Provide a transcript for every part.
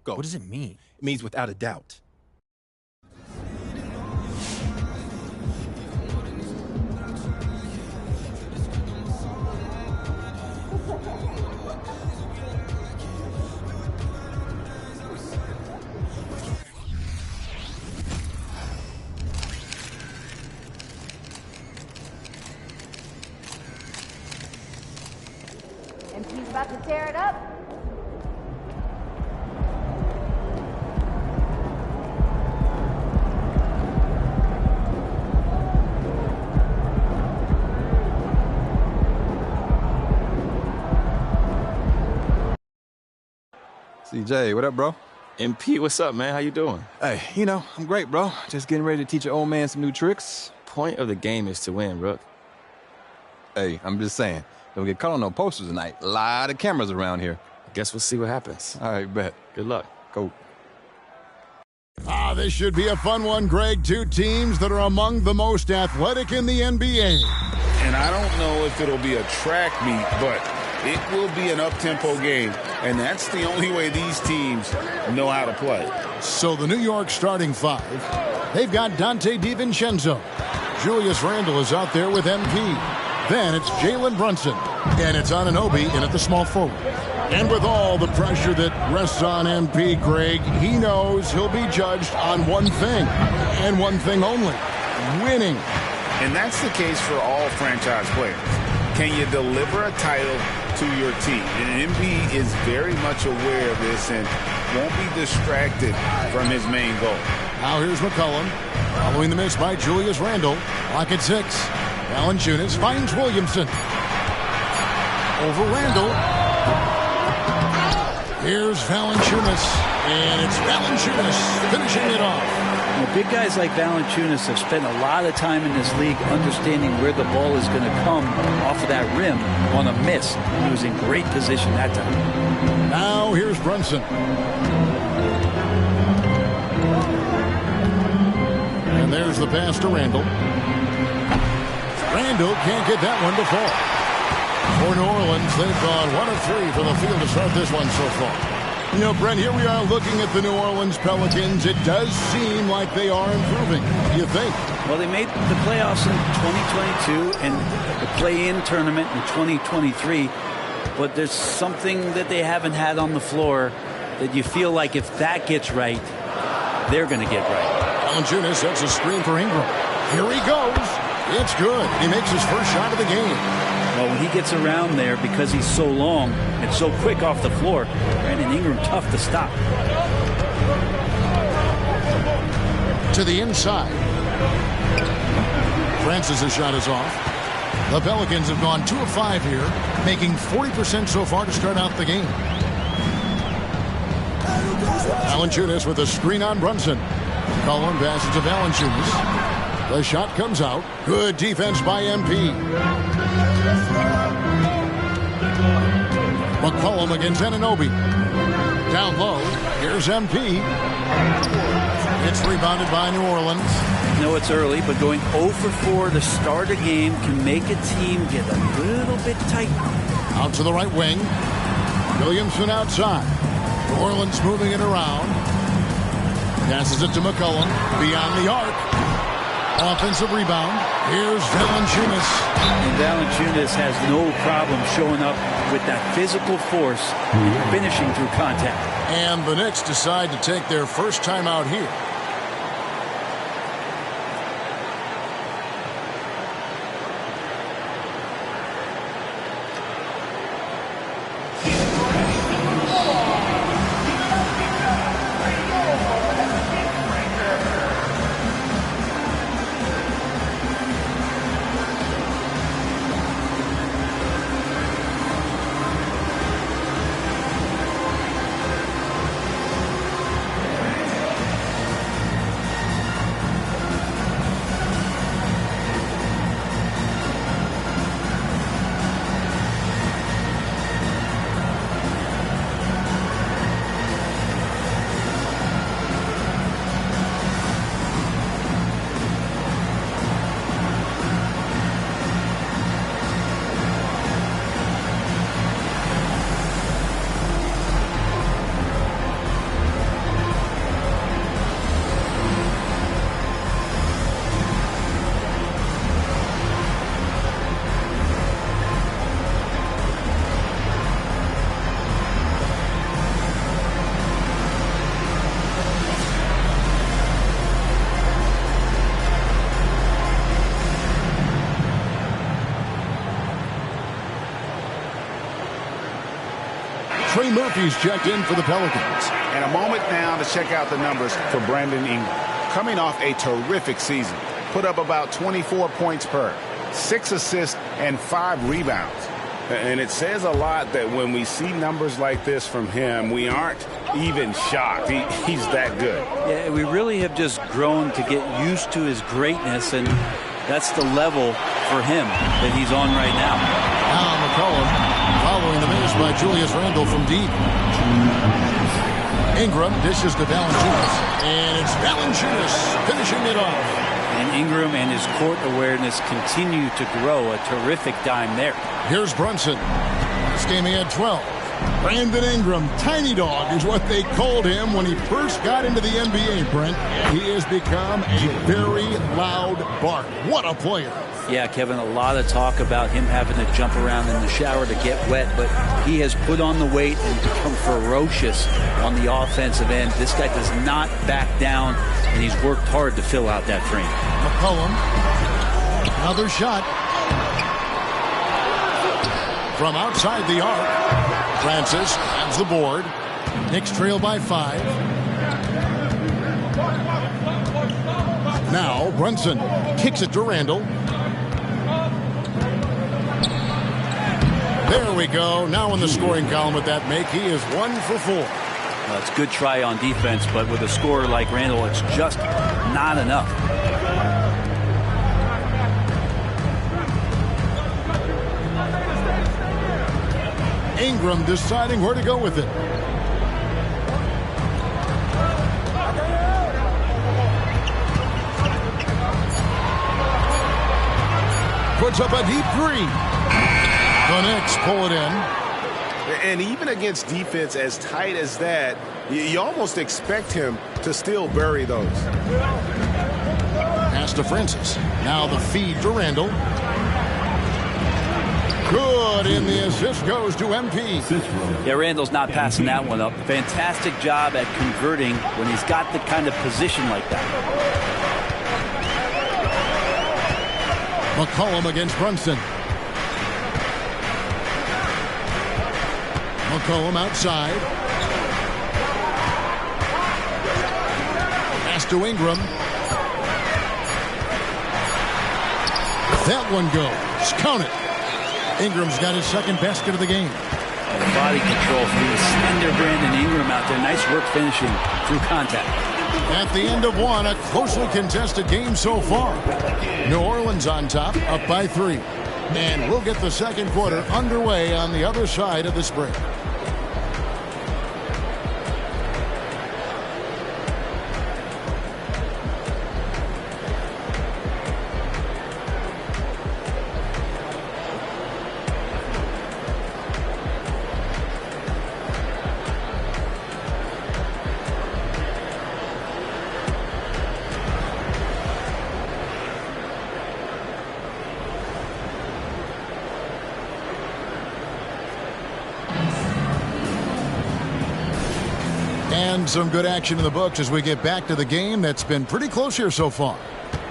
Go. What does it mean? It means without a doubt. And he's about to tear it up. CJ, what up, bro? MP, what's up, man? How you doing? Hey, I'm great, bro. Just getting ready to teach your old man some new tricks. Point of the game is to win, Rook. Hey, I'm just saying, don't get caught on no posters tonight. A lot of cameras around here. I guess we'll see what happens. All right, bet. Good luck. Go. This should be a fun one, Greg. Two teams that are among the most athletic in the NBA. And I don't know if it'll be a track meet, but it will be an up-tempo game. And that's the only way these teams know how to play. So the New York starting five, they've got Dante DiVincenzo. Julius Randle is out there with MP. Then it's Jalen Brunson. And it's Anunoby in at the small forward. And with all the pressure that rests on MP, Greg, he knows he'll be judged on one thing, and one thing only, winning. And that's the case for all franchise players. Can you deliver a title to your team? And MP is very much aware of this and won't be distracted from his main goal. Now here's McCollum, following the miss by Julius Randle. Clock at 6. Valanciunas finds Williamson. Over Randle. Here's Valanciunas, and it's Valanciunas finishing it off. Big guys like Valanciunas have spent a lot of time in this league understanding where the ball is going to come off of that rim on a miss. He was in great position that time. Now here's Brunson. And there's the pass to Randle. Randle can't get that one to fall. For New Orleans, they've gone 1 of 3 from the field to start this one so far. Brent, here we are looking at the New Orleans Pelicans. It does seem like they are improving. You think? Well, they made the playoffs in 2022 and the play-in tournament in 2023. But there's something that they haven't had on the floor that you feel like if that gets right, they're going to get right. Valanciunas sets a screen for Ingram. Here he goes. It's good. He makes his first shot of the game. Well, when he gets around there, because he's so long and so quick off the floor, Brandon Ingram tough to stop. To the inside. Francis' shot is off. The Pelicans have gone 2 of 5 here, making 40% so far to start out the game. Valanciunas with a screen on Brunson. Cullen passes to Valanciunas. The shot comes out. Good defense by MP. McCollum against Anunoby. Down low. Here's MP. It's rebounded by New Orleans. I know it's early, but going 0 for 4 to start a game can make a team get a little bit tight. Out to the right wing. Williamson outside. New Orleans moving it around. Passes it to McCollum. Beyond the arc. Offensive rebound. Here's Valanciunas. And Valanciunas has no problem showing up with that physical force and finishing through contact. And the Knicks decide to take their first time out here. Trey Murphy's checked in for the Pelicans. And a moment now to check out the numbers for Brandon Ingram. Coming off a terrific season. Put up about 24 points per, 6 assists, and 5 rebounds. And it says a lot that when we see numbers like this from him, we aren't even shocked. He's that good. Yeah, we really have just grown to get used to his greatness, and that's the level for him that he's on right now. Now McCollum following the miss by Julius Randle from deep. Ingram dishes to Valanciunas, and it's Valanciunas finishing it off. And Ingram and his court awareness continue to grow. A terrific dime there. Here's Brunson. This game he had 12. Brandon Ingram, tiny dog, is what they called him when he first got into the NBA, Brent. He has become a very loud bark. What a player. Yeah, Kevin, a lot of talk about him having to jump around in the shower to get wet, but he has put on the weight and become ferocious on the offensive end. This guy does not back down, and he's worked hard to fill out that frame. McCollum, another shot. From outside the arc, Francis has the board. Knicks trail by 5. Now Brunson kicks it to Randle. There we go. Now in the scoring column with that make, he is 1 for 4. It's a good try on defense, but with a scorer like Randle, it's just not enough. Ingram deciding where to go with it. Puts up a deep 3. The Knicks pull it in. And even against defense as tight as that, you almost expect him to still bury those. Pass to Francis. Now the feed to Randle. Good, and the assist goes to MP. Yeah, Randle's not passing that one up. Fantastic job at converting when he's got the kind of position like that. McCollum against Brunson. McCollum outside. Pass to Ingram. That one goes. Count it. Ingram's got his second basket of the game. Body control from the slender Brandon Ingram out there. Nice work finishing through contact. At the end of one, a closely contested game so far. New Orleans on top, up by 3. And we'll get the second quarter underway on the other side of this break. And some good action in the books as we get back to the game that's been pretty close here so far.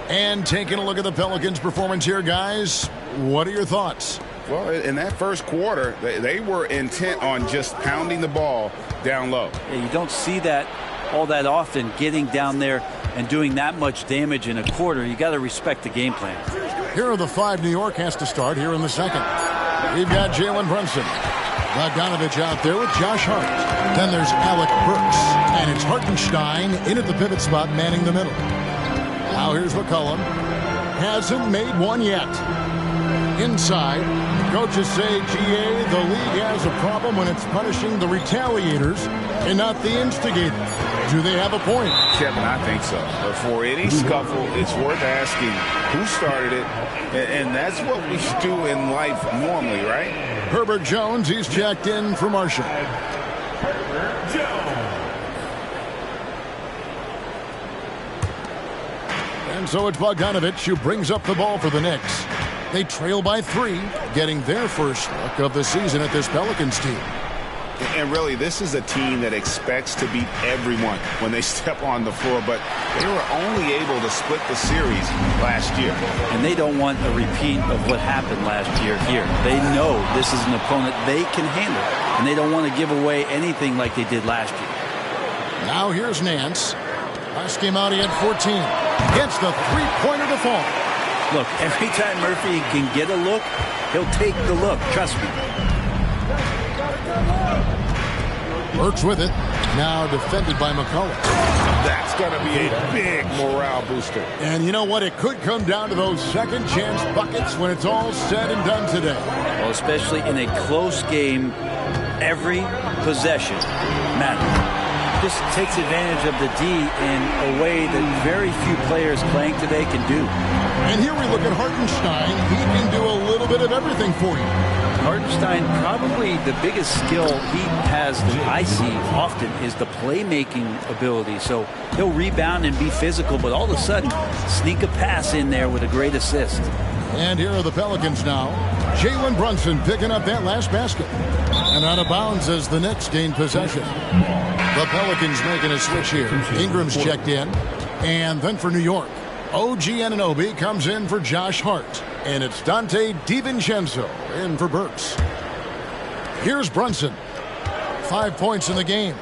And taking a look at the Pelicans' performance here, guys, what are your thoughts? Well, in that first quarter, they were intent on just pounding the ball down low. Yeah, you don't see that all that often, getting down there and doing that much damage in a quarter. You got to respect the game plan. Here are the 5 New York has to start here in the second. We've got Jalen Brunson. Bogdanovich out there with Josh Hart. Then there's Alec Burks. And it's Hartenstein in at the pivot spot, manning the middle. Now here's McCollum. Hasn't made one yet. Inside, coaches say, GA, the league has a problem when it's punishing the retaliators and not the instigators. Do they have a point? Kevin, I think so. But for any scuffle, it's worth asking who started it, and that's what we should do in life normally, right? Herbert Jones, he's checked in for Marshall. And so it's Bogdanovich who brings up the ball for the Knicks. They trail by 3, getting their first look of the season at this Pelicans team. And really, this is a team that expects to beat everyone when they step on the floor, but they were only able to split the series last year. And they don't want a repeat of what happened last year here. They know this is an opponent they can handle, and they don't want to give away anything like they did last year. Now here's Nance. Last game out, he had 14. Gets the three-pointer to fall. Look, every time Murphy can get a look, he'll take the look. Trust me. Burks with it. Now defended by McCullough. That's going to be a big morale booster. And you know what? It could come down to those second chance buckets when it's all said and done today. Well, especially in a close game, every possession matters. Just takes advantage of the D in a way that very few players playing today can do. And here we look at Hartenstein. He can do a little bit of everything for you. Hartenstein, probably the biggest skill he has that I see often is the playmaking ability. So he'll rebound and be physical, but all of a sudden sneak a pass in there with a great assist. And here are the Pelicans now. Jalen Brunson picking up that last basket. And out of bounds as the Knicks gain possession. The Pelicans making a switch here. Ingram's checked in. And then for New York, OG Anunoby comes in for Josh Hart. And it's Dante DiVincenzo in for Burks. Here's Brunson. 5 points in the game.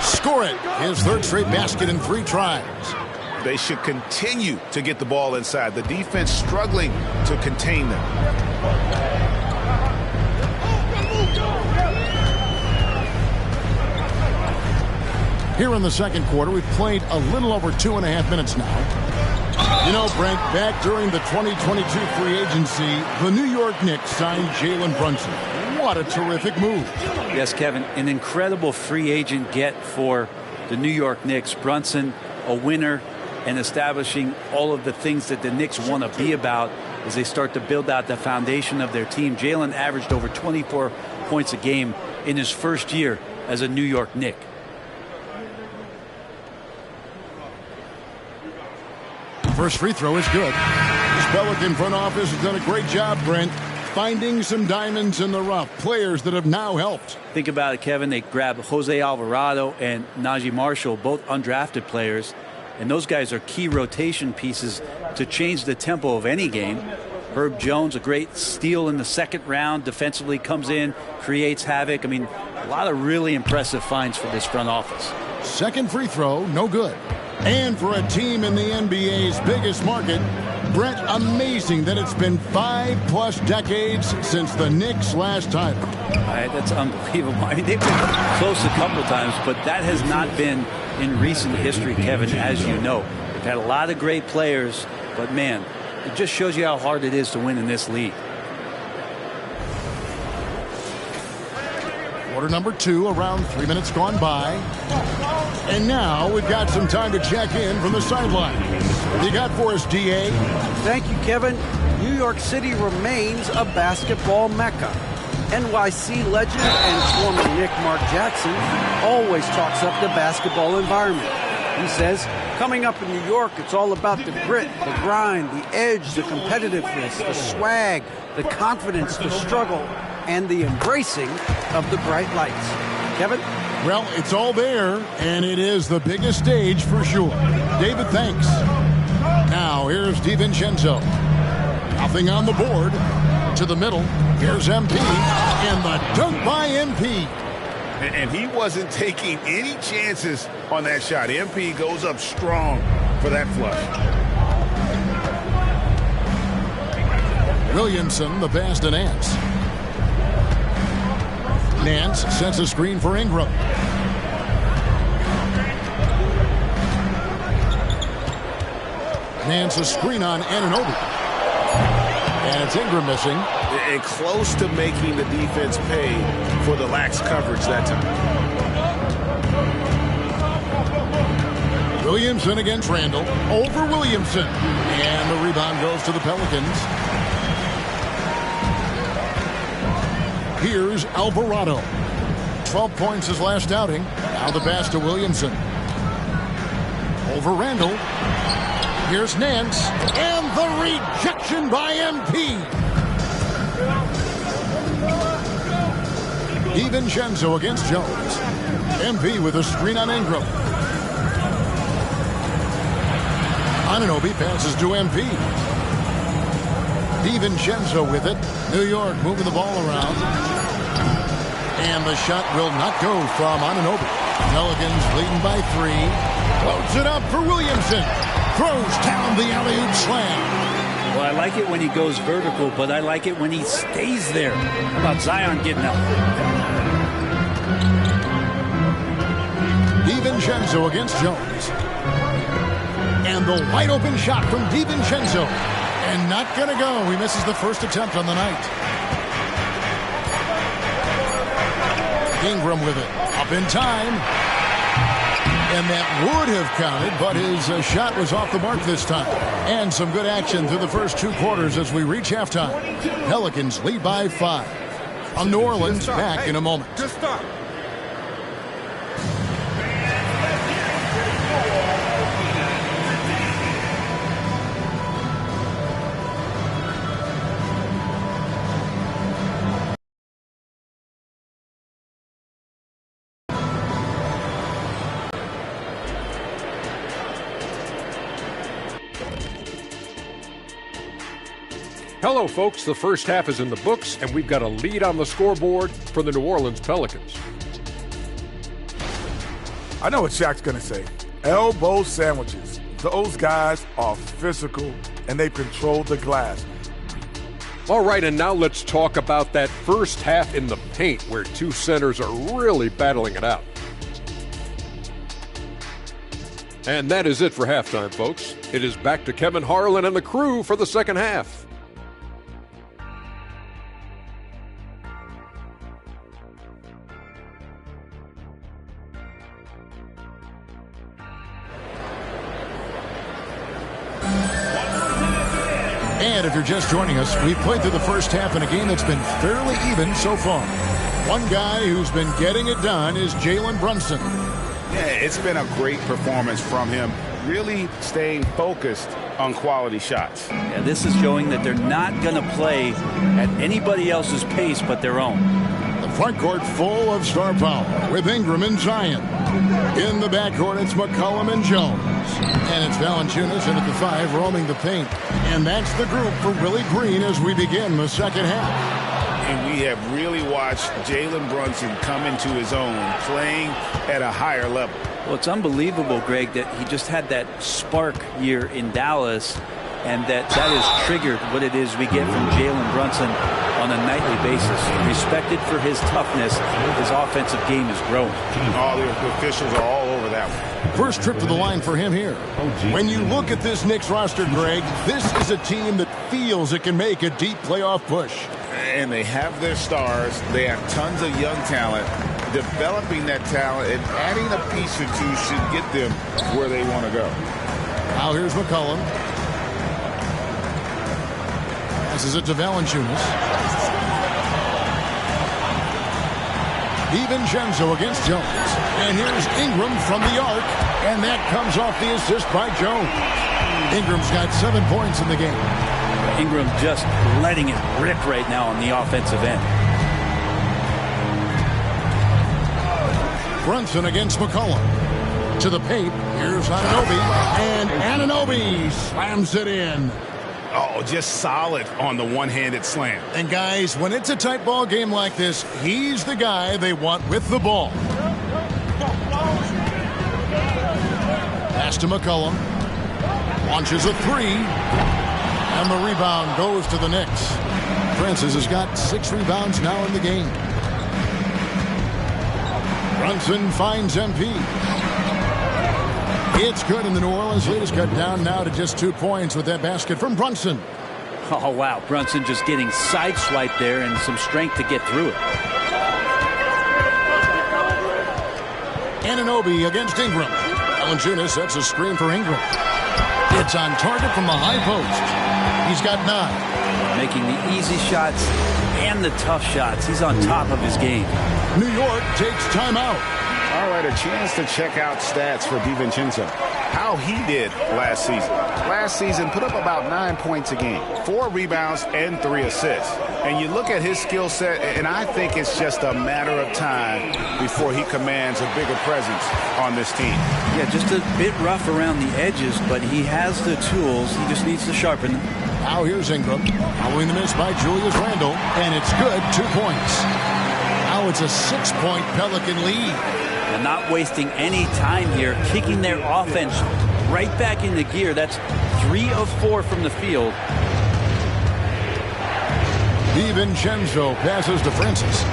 Score it. His third straight basket in 3 tries. They should continue to get the ball inside. The defense struggling to contain them. Here in the second quarter, we've played a little over 2.5 minutes now. You know, Brent, back during the 2022 free agency, the New York Knicks signed Jalen Brunson. What a terrific move. Yes, Kevin, an incredible free agent get for the New York Knicks. Brunson, a winner, and establishing all of the things that the Knicks want to be about as they start to build out the foundation of their team. Jalen averaged over 24 points a game in his first year as a New York Knick. First free throw is good. This Pelican front office has done a great job, Brent, finding some diamonds in the rough. Players that have now helped. Think about it, Kevin. They grabbed Jose Alvarado and Najee Marshall, both undrafted players. And those guys are key rotation pieces to change the tempo of any game. Herb Jones, a great steal in the second round, defensively comes in, creates havoc. I mean, a lot of really impressive finds for this front office. Second free throw, no good. And for a team in the NBA's biggest market, Brent, amazing that it's been 5+ decades since the Knicks' last title. That's unbelievable. I mean, they've been close a couple times, but that has not been in recent history, Kevin, as you know. They've had a lot of great players, but man, it just shows you how hard it is to win in this league. Quarter number 2, around 3 minutes gone by. And now we've got some time to check in from the sideline. What do you got for us, D.A.? Thank you, Kevin. New York City remains a basketball mecca. NYC legend and former Knick Mark Jackson always talks up the basketball environment. He says, coming up in New York, it's all about the grit, the grind, the edge, the competitiveness, the swag, the confidence, the struggle, and the embracing of the bright lights. Kevin? Well, it's all there, and it is the biggest stage for sure. David, thanks. Now, here's DiVincenzo. Nothing on the board. To the middle. Here's MP. And the dunk by MP. And he wasn't taking any chances on that shot. MP goes up strong for that flush. Williamson, the pass to Nance. Nance sets a screen for Ingram. Nance a screen on Anunoby. And it's Ingram missing. And close to making the defense pay for the lax coverage that time. Williamson against Randall. Over Williamson. And the rebound goes to the Pelicans. Here's Alvarado. 12 points his last outing. Now the pass to Williamson. Over Randall. Here's Nance. And The rejection by MP. DiVincenzo against Jones. MP with a screen on Ingram. Anunoby passes to MP. DiVincenzo with it. New York moving the ball around. And the shot will not go from Anunoby. Pelicans leading by 3. Loads it up for Williamson. Throws down the alley-oop slam. Well, I like it when he goes vertical, but I like it when he stays there. How about Zion getting up? DiVincenzo against Jones. And the wide open shot from DiVincenzo. And not going to go. He misses the first attempt on the night. Ingram with it. Up in time. And that would have counted, but his shot was off the mark this time. And some good action through the first 2 quarters as we reach halftime. Pelicans lead by 5. On New Orleans, back in a moment. Just stop. Hello, folks. The first half is in the books, and we've got a lead on the scoreboard for the New Orleans Pelicans. I know what Shaq's going to say. Elbow sandwiches. Those guys are physical, and they control the glass. All right, and now let's talk about that first half in the paint where 2 centers are really battling it out. And that is it for halftime, folks. It is back to Kevin Harlan and the crew for the second half. And if you're just joining us, we've played through the first half in a game that's been fairly even so far. One guy who's been getting it done is Jalen Brunson. Yeah, it's been a great performance from him, really staying focused on quality shots. Yeah, this is showing that they're not going to play at anybody else's pace but their own. The front court full of star power with Ingram and Zion. In the backcourt, it's McCollum and Jones. And it's Valanciunas in at the 5, roaming the paint. And that's the group for Willie Green as we begin the second half. And we have really watched Jalen Brunson come into his own, playing at a higher level. Well, it's unbelievable, Greg, that he just had that spark year in Dallas, and that has triggered what it is we get from Jalen Brunson on a nightly basis. Respected for his toughness, his offensive game is growing. All the officials are all over that one. First trip to the line for him here. When you look at this Knicks roster, Greg, this is a team that feels it can make a deep playoff push. And they have their stars. They have tons of young talent. Developing that talent and adding a piece or two should get them where they want to go. Now here's McCollum. Passes it to Valanciunas. DiVincenzo against Jones. And here's Ingram from the arc. And that comes off the assist by Jones. Ingram's got 7 points in the game. Ingram just letting it rip right now on the offensive end. Brunson against McCollum. To the paint. Here's Anunoby. And Anunoby slams it in. Oh, just solid on the one-handed slam. And guys, when it's a tight ball game like this, he's the guy they want with the ball. Pass to McCollum. Launches a 3. And the rebound goes to the Knicks. Francis has got 6 rebounds now in the game. Brunson finds MP. It's good, and the New Orleans lead is cut down now to just 2 points with that basket from Brunson. Oh, wow. Brunson just getting sideswiped there and some strength to get through it. Anunoby against Ingram. Valanciunas sets a screen for Ingram. It's on target from the high post. He's got 9. Making the easy shots and the tough shots. He's on top of his game. New York takes timeout. All right, a chance to check out stats for DiVincenzo. How he did last season. Last season, put up about 9 points a game, 4 rebounds, and 3 assists. And you look at his skill set, and I think it's just a matter of time before he commands a bigger presence on this team. Yeah, just a bit rough around the edges, but he has the tools. He just needs to sharpen them. Now here's Ingram, following the miss by Julius Randle, and it's good, 2 points. Now it's a 6-point Pelican lead. And not wasting any time here, kicking their offense right back into gear. That's 3 of 4 from the field. DiVincenzo passes to Francis.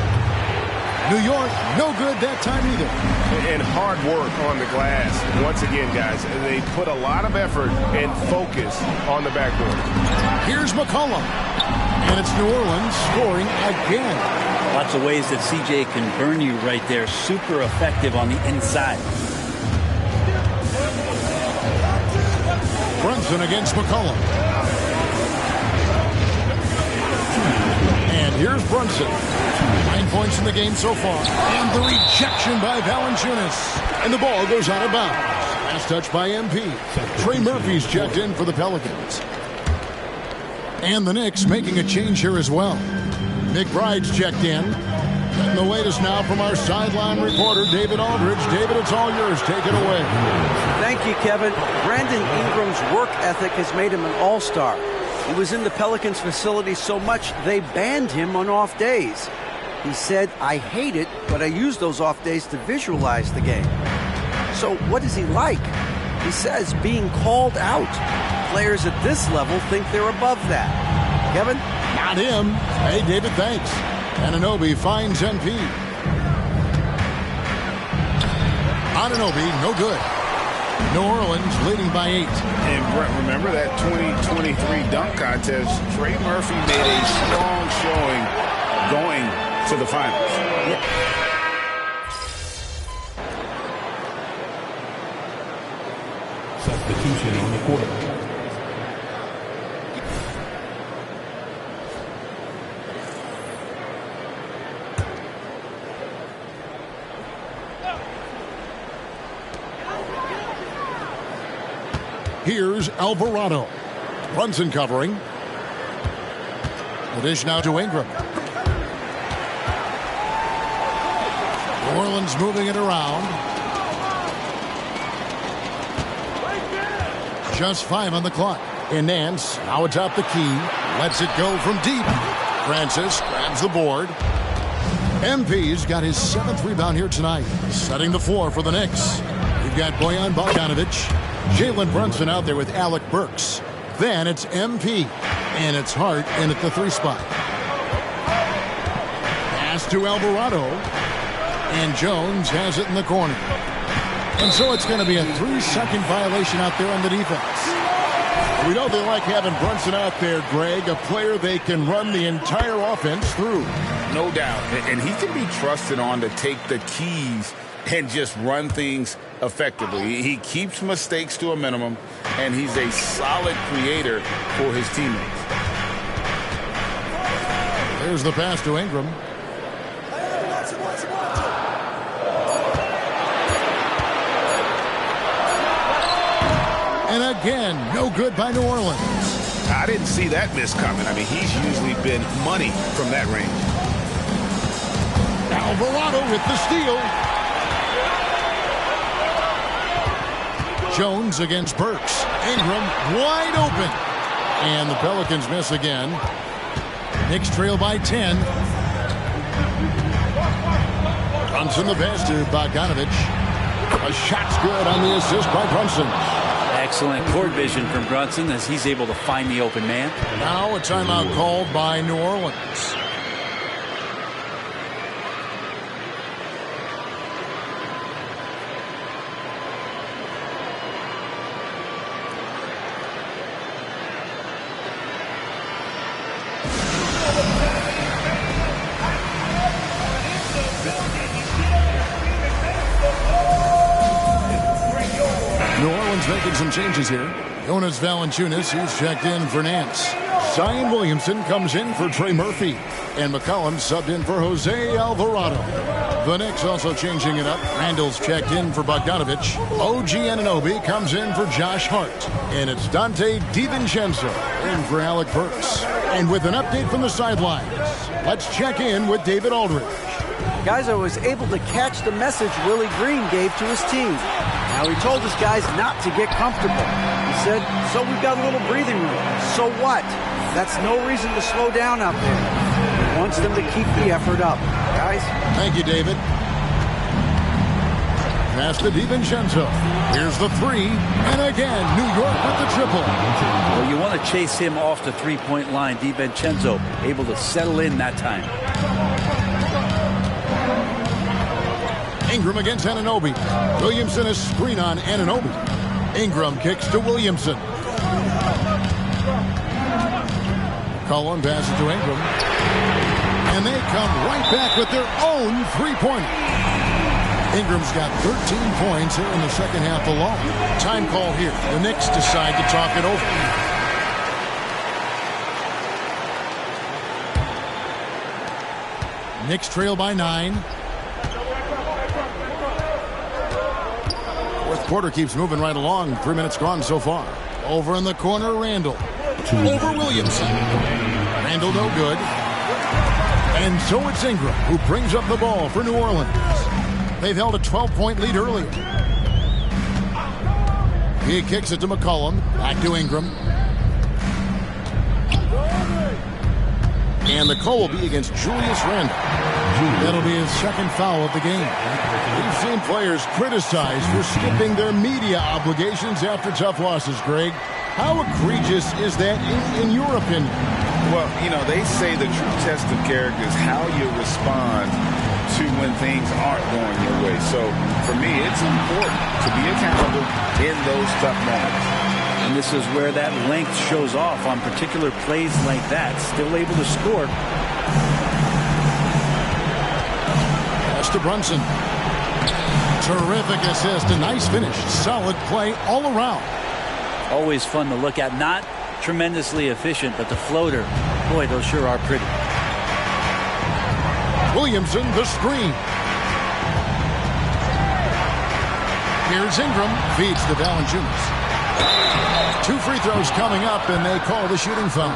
New York, no good that time either. And hard work on the glass. Once again, guys, they put a lot of effort and focus on the backboard. Here's McCollum. And it's New Orleans scoring again. Lots of ways that CJ can burn you right there. Super effective on the inside. Brunson against McCollum. And here's Brunson. 9 points in the game so far. And the rejection by Valanciunas. And the ball goes out of bounds. Last touch by MP. Trey Murphy's checked in for the Pelicans. And the Knicks making a change here as well. McBride's checked in. And the latest now from our sideline reporter, David Aldridge. David, it's all yours. Take it away. Thank you, Kevin. Brandon Ingram's work ethic has made him an all-star. He was in the Pelicans facility so much they banned him on off days. He said, "I hate it, but I use those off days to visualize the game." So what is he like? He says being called out. Players at this level think they're above that. Kevin? Not him. Hey, David, thanks. Anunoby finds MP. Anunoby, no good. New Orleans leading by 8. And Brett, remember that 2023 dunk contest? Trey Murphy made a strong showing going to the finals. Substitution on the court. Here's Alvarado. Brunson covering. The dish now to Ingram. New Orleans moving it around. Just 5 on the clock. And Nance now atop the key. Lets it go from deep. Francis grabs the board. MP's got his 7th rebound here tonight. Setting the floor for the Knicks. We've got Bojan Bogdanovic. Jalen Brunson out there with Alec Burks. Then it's MP. And it's Hart in at the 3 spot. Pass to Alvarado. And Jones has it in the corner. And so it's going to be a 3-second violation out there on the defense. We know they like having Brunson out there, Greg, a player they can run the entire offense through. No doubt. And he can be trusted on to take the keys and just run things effectively. He keeps mistakes to a minimum, and he's a solid creator for his teammates. There's the pass to Ingram. And again, no good by New Orleans. I didn't see that miss coming. I mean, he's usually been money from that range. Alvarado with the steal. Jones against Burks. Ingram wide open. And the Pelicans miss again. Knicks trail by 10. Brunson the pass to Bogdanovic. A shot's good on the assist by Brunson. Excellent court vision from Brunson as he's able to find the open man. Now a timeout called by New Orleans. New Orleans making some changes here. Jonas Valanciunas, he's checked in for Nance. Zion Williamson comes in for Trey Murphy. And McCollum subbed in for Jose Alvarado. The Knicks also changing it up. Randall's checked in for Bogdanovich. OG Anunoby comes in for Josh Hart. And it's Dante DiVincenzo in for Alec Burks. And with an update from the sidelines, let's check in with David Aldridge. Guys, I was able to catch the message Willie Green gave to his team. Now, he told his guys not to get comfortable. He said, so we've got a little breathing room. So what? That's no reason to slow down out there. He wants them to keep the effort up. Guys? Thank you, David. Pass to DiVincenzo. Here's the three. And again, New York with the triple. Well, you want to chase him off the three-point line. DiVincenzo able to settle in that time. Ingram against Anunoby. Williamson is screen on Anunoby. Ingram kicks to Williamson. Cullen passes to Ingram. And they come right back with their own three-pointer. Ingram's got 13 points here in the second half alone. Time call here. The Knicks decide to talk it over. Knicks trail by 9. Fourth quarter keeps moving right along. 3 minutes gone so far. Over in the corner, Randall. Over Williamson. Randall no good. And so it's Ingram who brings up the ball for New Orleans. They've held a 12-point lead earlier. He kicks it to McCollum. Back to Ingram. And the call will be against Julius Randle. That'll be his second foul of the game. We've seen players criticized for skipping their media obligations after tough losses, Greg. How egregious is that in your opinion? Well, you know, they say the true test of character is how you respond to when things aren't going your way. So, for me, it's important to be accountable in those tough moments. And this is where that length shows off on particular plays like that. Still able to score. Pass to Brunson. Terrific assist. A nice finish. Solid play all around. Always fun to look at. Not tremendously efficient, but the floater, boy, those sure are pretty. Williamson, the screen. Here's Ingram. Feeds to Valanciunas. 2 free throws coming up, and they call the shooting foul.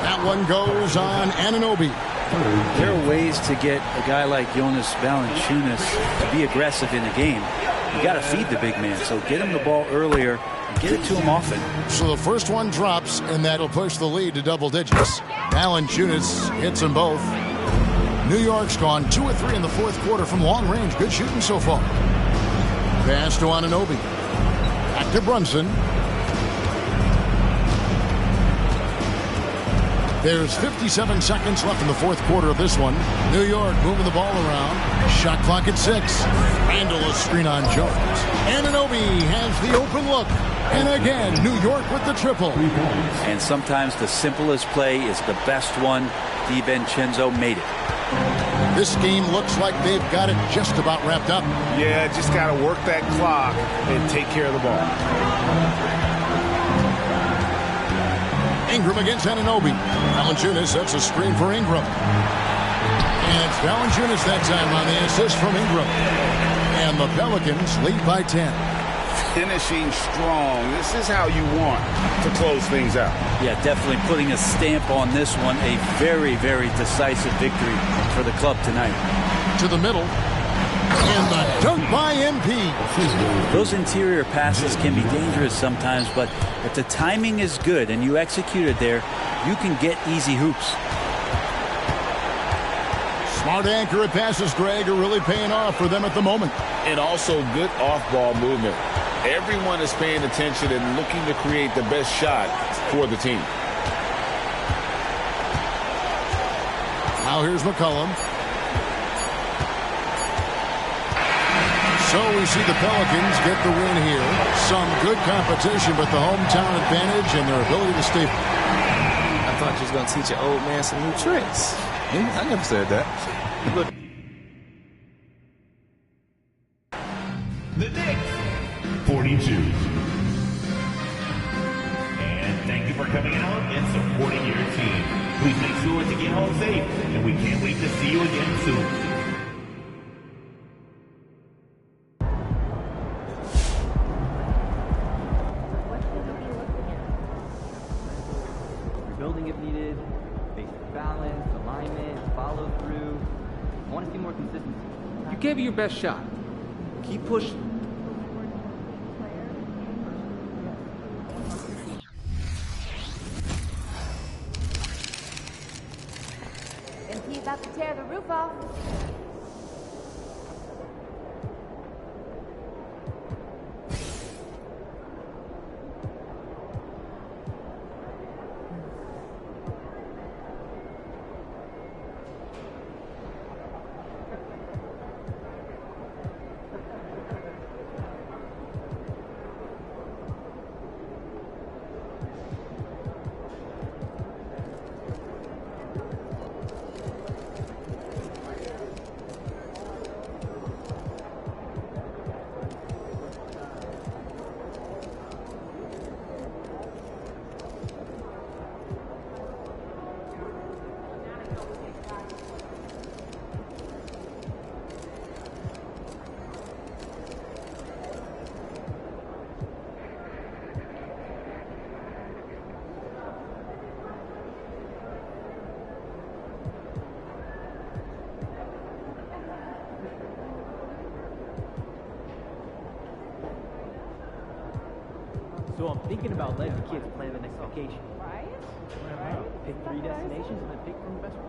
That one goes on Anunoby. There are ways to get a guy like Jonas Valanciunas to be aggressive in a game. You got to feed the big man, so get him the ball earlier and get it to him often. So the first one drops, and that'll push the lead to double digits. Valanciunas hits them both. New York's gone 2 of 3 in the fourth quarter from long range. Good shooting so far. Pass to Anunoby. Back to Brunson. There's 57 seconds left in the fourth quarter of this one. New York moving the ball around. Shot clock at 6. Randall is screen on Jones. Anunoby has the open look. And again, New York with the triple. And sometimes the simplest play is the best one. DiVincenzo made it. This game looks like they've got it just about wrapped up. Yeah, just got to work that clock and take care of the ball. Ingram against Anunoby. Valanciunas sets a screen for Ingram. And it's Valanciunas that time on the assist from Ingram. And the Pelicans lead by 10. Finishing strong. This is how you want to close things out. Yeah, definitely putting a stamp on this one. A very, very decisive victory for the club tonight. To the middle. And the dunk by MP. Those interior passes can be dangerous sometimes, but if the timing is good and you execute it there, you can get easy hoops. Smart accurate passes, Greg, are really paying off for them at the moment. And also good off-ball movement. Everyone is paying attention and looking to create the best shot for the team. Now here's McCollum. So we see the Pelicans get the win here. Some good competition, but the hometown advantage and their ability to stay. I thought you was going to teach your old man some new tricks. I never said that. The Knicks, 42. And thank you for coming out and sure to get home safe, and we can't wait to see you again soon. Building if needed, basic balance, alignment, follow through. I want to see more consistency. You gave it your best shot. Keep pushing. MP's about to tear the roof off. So I'm thinking about letting the kids plan the next vacation. Right? Pick 3 destinations and then pick from the best one.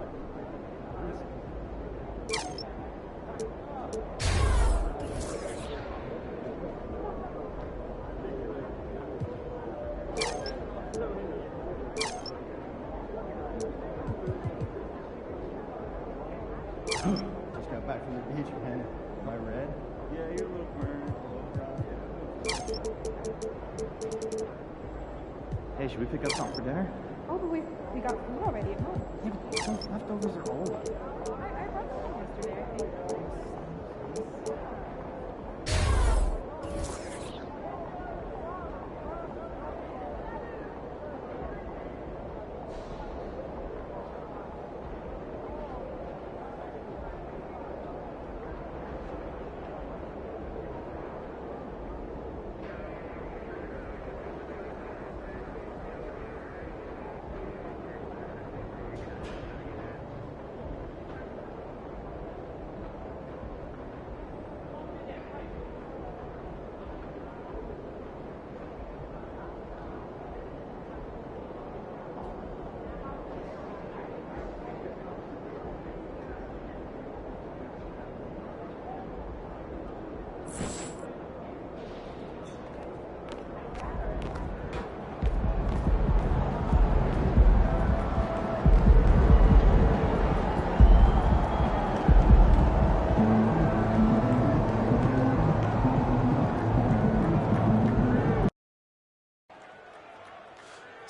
Just got back from the beach, man. Am I red? Yeah, you're a little burned. Hey, should we pick up something for dinner? Oh, but we got food already at home. Yeah, but those leftovers are old. I brought some yesterday, I think.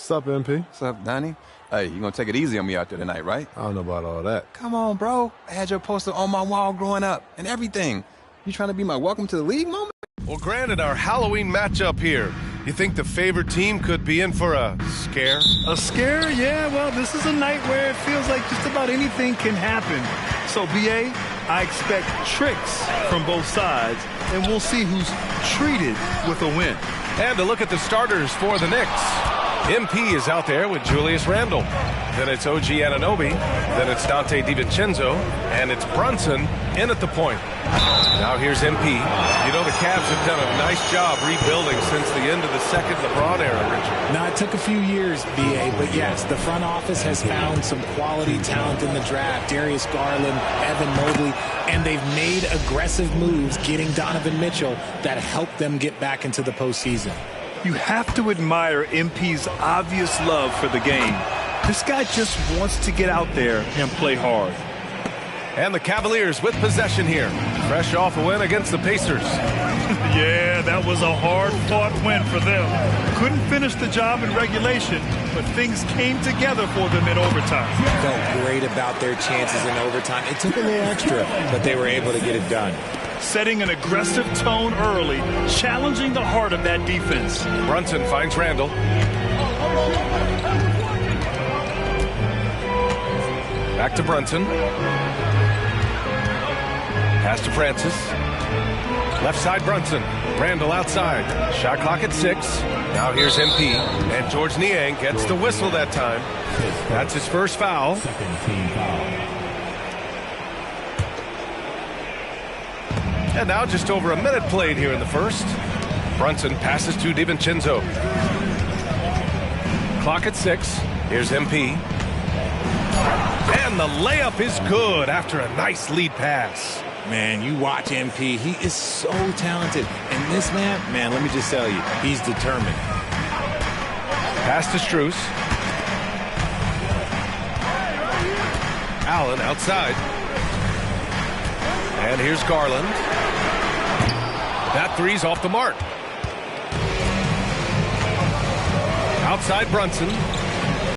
What's up, MP? What's up, Donnie? Hey, you gonna take it easy on me out there tonight, right? I don't know about all that. Come on, bro. I had your poster on my wall growing up and everything. You trying to be my welcome to the league moment? Well, granted, our Halloween matchup here. You think the favored team could be in for a scare? A scare? Yeah, well, this is a night where it feels like just about anything can happen. So, BA, I expect tricks from both sides, and we'll see who's treated with a win. And to look at the starters for the Knicks. MP is out there with Julius Randle. Then it's OG Anunoby. Then it's Dante DiVincenzo. And it's Brunson in at the point. Now here's MP. You know, the Cavs have done a nice job rebuilding since the end of the second LeBron era, Richard. Now, it took a few years, BA, but yes, the front office has found some quality talent in the draft. Darius Garland, Evan Mobley, and they've made aggressive moves getting Donovan Mitchell that helped them get back into the postseason. You have to admire MP's obvious love for the game. This guy just wants to get out there and play hard. And the Cavaliers with possession here. Fresh off a win against the Pacers. Yeah, that was a hard-fought win for them. Couldn't finish the job in regulation, but things came together for them in overtime. Felt great about their chances in overtime. It took a little extra, but they were able to get it done. Setting an aggressive tone early, challenging the heart of that defense. Brunson finds Randle. Back to Brunson. Pass to Francis. Left side Brunson. Randall outside. Shot clock at 6. Now here's MP. And George Niang gets the whistle that time. That's his first foul. Second team foul. And now just over a minute played here in the first. Brunson passes to DiVincenzo. Clock at 6. Here's MP. And the layup is good after a nice lead pass. Man, you watch MP. He is so talented. And this man, let me just tell you, he's determined. Pass to Strus. Allen outside. And here's Garland. That three's off the mark. Outside Brunson.